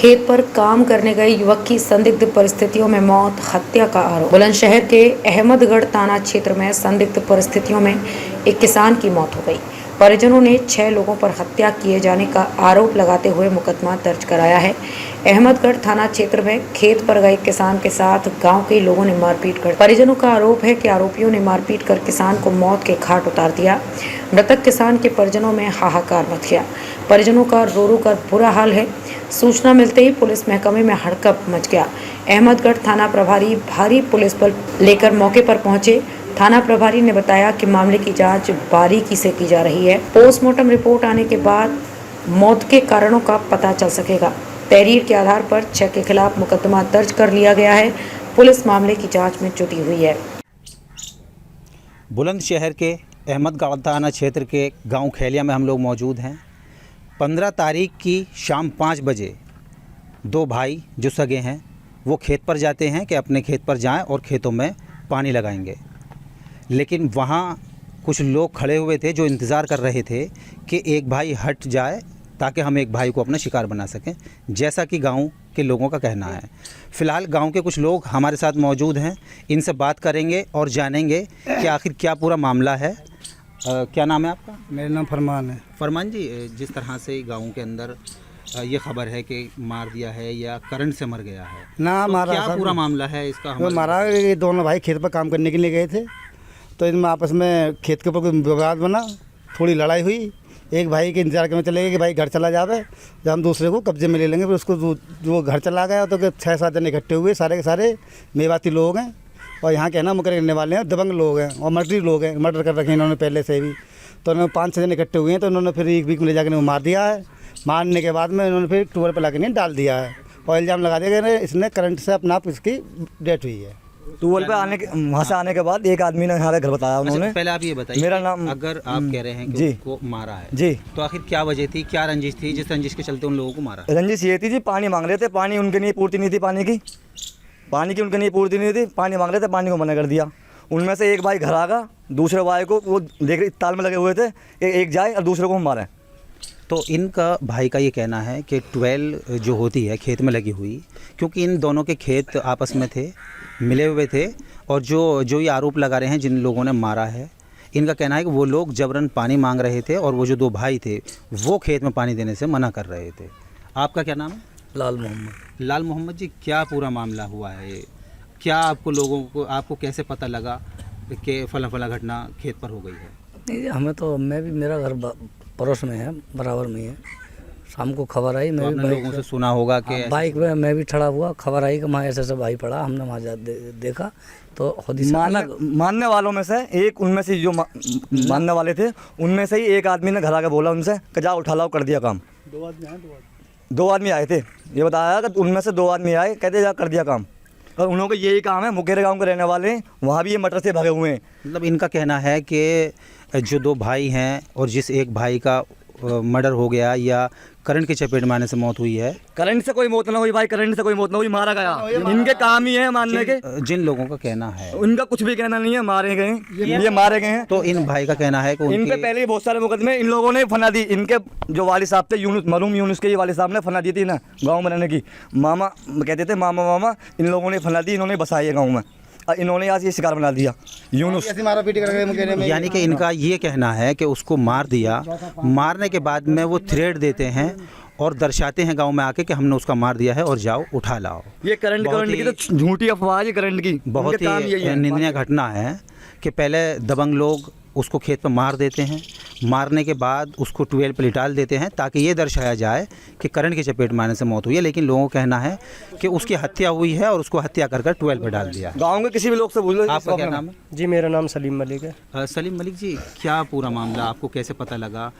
खेत पर काम करने गए युवक की संदिग्ध परिस्थितियों में मौत, हत्या का आरोप। बुलंदशहर के अहमदगढ़ थाना क्षेत्र में संदिग्ध परिस्थितियों में एक किसान की मौत हो गई। परिजनों ने 6 लोगों पर हत्या किए जाने का आरोप लगाते हुए मुकदमा दर्ज कराया है। अहमदगढ़ थाना क्षेत्र में खेत पर गए किसान के साथ गांव के लोगों ने मारपीट कर, परिजनों का आरोप है कि आरोपियों ने मारपीट कर किसान को मौत के घाट उतार दिया। मृतक किसान के परिजनों में हाहाकार मच गया। परिजनों का रो रो कर बुरा हाल है। सूचना मिलते ही पुलिस महकमे में हड़कंप मच गया। अहमदगढ़ थाना प्रभारी भारी पुलिस बल लेकर मौके पर पहुंचे। थाना प्रभारी ने बताया कि मामले की जांच बारीकी से की जा रही है। पोस्टमार्टम रिपोर्ट आने के बाद मौत के कारणों का पता चल सकेगा। तहरीर के आधार पर 6 के खिलाफ मुकदमा दर्ज कर लिया गया है। पुलिस मामले की जांच में जुटी हुई है। बुलंदशहर के अहमदगढ़ थाना क्षेत्र के गांव खेलिया में हम लोग मौजूद हैं। 15 तारीख की शाम 5 बजे 2 भाई जो सगे हैं वो खेत पर जाते हैं कि अपने खेत पर जाएं और खेतों में पानी लगाएंगे। लेकिन वहाँ कुछ लोग खड़े हुए थे जो इंतज़ार कर रहे थे कि एक भाई हट जाए ताकि हम एक भाई को अपना शिकार बना सकें, जैसा कि गांव के लोगों का कहना है। फ़िलहाल गांव के कुछ लोग हमारे साथ मौजूद हैं, इनसे बात करेंगे और जानेंगे कि आखिर क्या पूरा मामला है। क्या नाम है आपका? मेरा नाम फरमान है। फरमान जी, जिस तरह से गांव के अंदर ये खबर है कि मार दिया है या करंट से मर गया है, ना तो मारा क्या पूरा मामला है इसका? वो मारा, ये दोनों भाई खेत पर काम करने के लिए गए थे, तो इनमें आपस में खेत के ऊपर कोई विवाद बना, थोड़ी लड़ाई हुई। एक भाई के इंतजार करने चले गए कि भाई घर चला जावे, जब हम दूसरे को कब्जे में ले लेंगे। फिर उसको जो घर चला गया तो 6-7 जन इकट्ठे हुए, सारे के सारे मेवाती लोग हैं और यहाँ के ना मुकर्र करने वाले हैं, दबंग लोग हैं और मर्डरी लोग हैं, मर्डर कर रखे हैं इन्होंने पहले से भी। तो उन्होंने 5-6 जन इकट्ठे हुए हैं, तो उन्होंने फिर एक वीक में ले जाकर मार दिया है। मारने के बाद में इन्होंने फिर टूबल पर ला के डाल दिया है और इल्ज़ाम लगा दिया गया इसने करंट से अपना आप इसकी डेथ हुई है। टूबल पे आने के वहाँ से आने के बाद एक आदमी ने यहाँ पे घर बताया उन्होंने। पहले आप ये बताइए, मेरा नाम, अगर आप कह रहे हैं कि उसको मारा है जी, तो आखिर क्या वजह थी, क्या रंजिश थी जिस रंजिश के चलते उन लोगों को मारा? रंजिश ये थी जी, पानी मांग रहे थे, पानी उनके लिए पूर्ति नहीं थी, पानी की उनके लिए पूर्ति नहीं थी, पानी मांग रहे थे, पानी को मना कर दिया। उनमें से एक भाई घर आ गया, दूसरे भाई को वो देख रहे ताल में लगे हुए थे, एक जाए और दूसरे को हम मारें। तो इनका भाई का ये कहना है कि 12 जो होती है खेत में लगी हुई, क्योंकि इन दोनों के खेत आपस में थे, मिले हुए थे, और जो ये आरोप लगा रहे हैं जिन लोगों ने मारा है, इनका कहना है कि वो लोग जबरन पानी मांग रहे थे और वो जो 2 भाई थे वो खेत में पानी देने से मना कर रहे थे। आपका क्या नाम है? लाल मोहम्मद। लाल मोहम्मद जी, क्या पूरा मामला हुआ है? क्या आपको कैसे पता लगा कि फला घटना खेत पर हो गई है? नहीं, हमें तो मेरा घर पड़ोस में है, बराबर में है। शाम को खबर आई, मैं भी लोगों से सुना होगा कि बाइक में मैं भी खड़ा हुआ, खबर आई कि वहाँ ऐसे भाई पड़ा, हमने वहाँ देखा तो मानने वालों में से एक, उनमें से जो मानने वाले थे उनमें से ही एक आदमी ने घर आके बोला उनसे कि जा उठा लाओ, कर दिया काम। 2 आदमी आए थे, ये बताया कि उनमें से 2 आदमी आए, कहते जा कर दिया काम। और उन्हों को यही काम है, मुकेरे गांव के रहने वाले हैं, वहाँ भी ये मटर से भगे हुए हैं। मतलब इनका कहना है कि जो 2 भाई हैं और जिस एक भाई का मर्डर हो गया या करंट की चपेट में आने से मौत हुई है। करंट से कोई मौत ना हुई भाई, करंट से कोई मौत ना हुई, मारा गया। इनके काम ही है मानने के। जिन लोगों का कहना है, उनका कुछ भी कहना नहीं है, मारे गए, ये मारे गए हैं। तो इन भाई का कहना है कि इन पे पहले ही बहुत सारे मुकदमे इन लोगों ने फना दी। इनके जो वालिद साहब थे, मरूम यूनुस के वालिद साहब ने फना दी थी ना गाँव में रहने की। मामा कहते थे, मामा इन लोगों ने फना दी, इन्होंने बसाई है गाँव में, इन्होंने आज ये शिकार बना दिया यूनुस। यानी कि इनका ये कहना है कि उसको मार दिया, मारने के बाद में वो थ्रेड देते हैं और दर्शाते हैं गांव में आके कि हमने उसका मार दिया है और जाओ उठा लाओ। ये करंट की तो झूठी अफवाह है, करंट की बहुत ही निंदनीय घटना है कि पहले दबंग लोग उसको खेत पर मार देते हैं, मारने के बाद उसको ट्यूबवेल पर लिटाल देते हैं ताकि ये दर्शाया जाए कि करंट की चपेट में आने से मौत हुई है। लेकिन लोगों का कहना है कि उसकी हत्या हुई है और उसको हत्या कर ट्यूबवेल पर डाल दिया। गाँव के किसी भी लोग से बोलो। आपका क्या नाम है? जी, मेरा नाम सलीम मलिक है। सलीम मलिक जी, क्या पूरा मामला, आपको कैसे पता लगा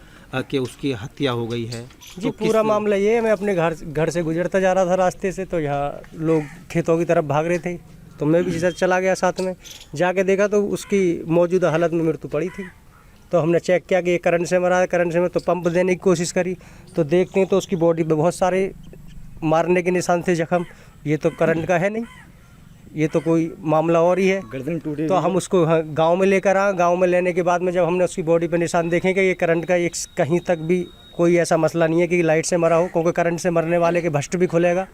कि उसकी हत्या हो गई है? जी, पूरा मामला ये है, मैं अपने घर से गुजरता जा रहा था रास्ते से, तो यहाँ लोग खेतों की तरफ भाग रहे थे, तो मैं भी जैसे चला गया साथ में। जाके देखा तो उसकी मौजूदा हालत में मृत्यु पड़ी थी। तो हमने चेक किया कि ये करंट से मरा है। करंट से में तो पंप देने की कोशिश करी, तो देखते हैं तो उसकी बॉडी पे बहुत सारे मारने के निशान थे, जख्म। ये तो करंट का है नहीं, ये तो कोई मामला और ही है। गर्दन टूटी। तो हम उसको गांव में लेकर आए। गांव में लेने के बाद में जब हमने उसकी बॉडी पे निशान देखे कि ये करंट का एक कहीं तक भी कोई ऐसा मसला नहीं है कि लाइट से मरा हो, क्योंकि करंट से मरने वाले के भस्ट भी खुलेगा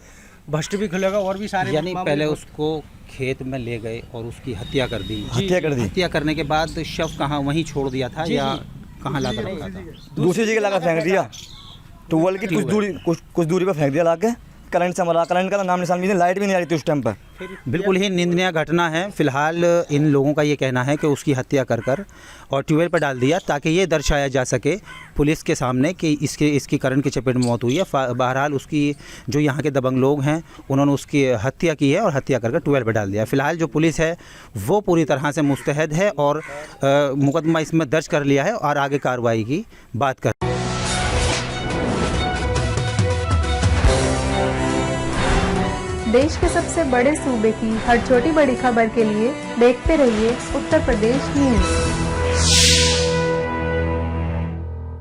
और भी सारे यानी मामले पहले हो- उसको खेत में ले गए और उसकी हत्या कर दी। हत्या कर दी। हत्या करने के बाद शव कहाँ वहीं छोड़ दिया था या कहाँ लाकर रखा था? दूसरी जगह लगा फेंक दिया, ट्यूबवेल की कुछ दूरी पर फेंक दिया ला के। करंट से मरा, करंट का तो नाम निशान भी नहीं, लाइट भी नहीं आ रही थी उस टाइम पर। बिल्कुल ही निंदनीय घटना है। फिलहाल इन लोगों का ये कहना है कि उसकी हत्या कर और ट्यूबवेल पर डाल दिया ताकि ये दर्शाया जा सके पुलिस के सामने कि इसकी करंट की चपेट में मौत हुई है। बहरहाल उसकी जो यहाँ के दबंग लोग हैं उन्होंने उसकी हत्या की है और हत्या कर ट्यूबवेल पर डाल दिया। फिलहाल जो पुलिस है वो पूरी तरह से मुस्तैद है और मुकदमा इसमें दर्ज कर लिया है और आगे कार्रवाई की बात कर। देश के सबसे बड़े सूबे की हर छोटी बड़ी खबर के लिए देखते रहिए उत्तर प्रदेश न्यूज।